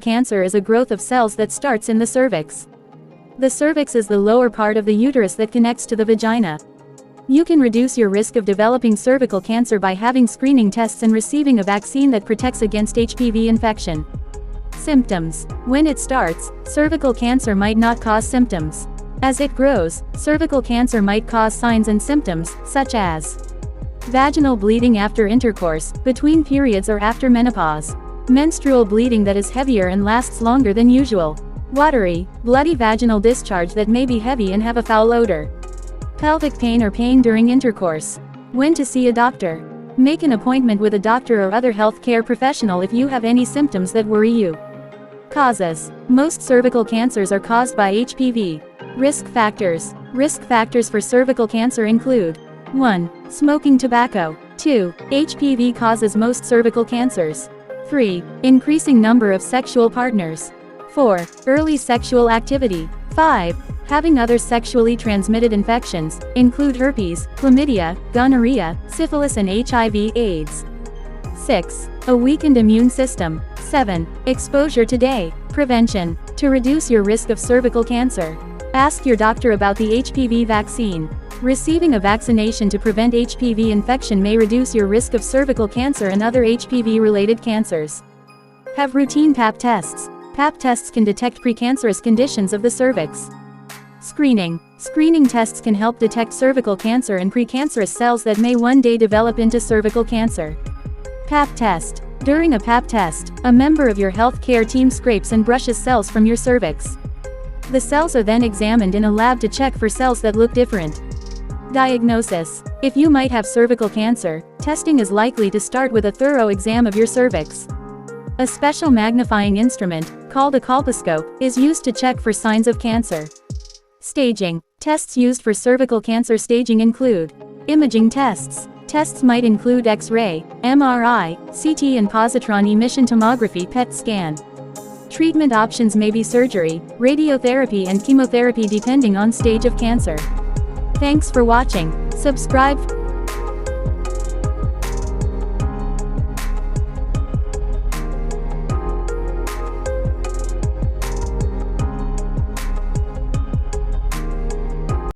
Cancer is a growth of cells that starts in the cervix. The cervix is the lower part of the uterus that connects to the vagina. You can reduce your risk of developing cervical cancer by having screening tests and receiving a vaccine that protects against HPV infection. Symptoms. When it starts, cervical cancer might not cause symptoms. As it grows, cervical cancer might cause signs and symptoms, such as vaginal bleeding after intercourse, between periods or after menopause. Menstrual bleeding that is heavier and lasts longer than usual. Watery, bloody vaginal discharge that may be heavy and have a foul odor. Pelvic pain or pain during intercourse. When to see a doctor. Make an appointment with a doctor or other health care professional if you have any symptoms that worry you. Causes. Most cervical cancers are caused by HPV. Risk factors. Risk factors for cervical cancer include 1. Smoking tobacco. 2. HPV causes most cervical cancers. 3. Increasing number of sexual partners. 4. Early sexual activity. 5. Having other sexually transmitted infections, include herpes, chlamydia, gonorrhea, syphilis and HIV/AIDS. 6. A weakened immune system. 7. Exposure to day. Prevention. To reduce your risk of cervical cancer, ask your doctor about the HPV vaccine. Receiving a vaccination to prevent HPV infection may reduce your risk of cervical cancer and other HPV-related cancers. Have routine Pap tests. Pap tests can detect precancerous conditions of the cervix. Screening. Screening tests can help detect cervical cancer and precancerous cells that may one day develop into cervical cancer. Pap test. During a Pap test, a member of your health care team scrapes and brushes cells from your cervix. The cells are then examined in a lab to check for cells that look different. Diagnosis. If you might have cervical cancer, testing is likely to start with a thorough exam of your cervix. A special magnifying instrument, called a colposcope, is used to check for signs of cancer. Staging. Tests used for cervical cancer staging include imaging tests. Tests might include X-ray, MRI, CT and positron emission tomography (PET scan). Treatment options may be surgery, radiotherapy and chemotherapy depending on stage of cancer. Thanks for watching. Subscribe.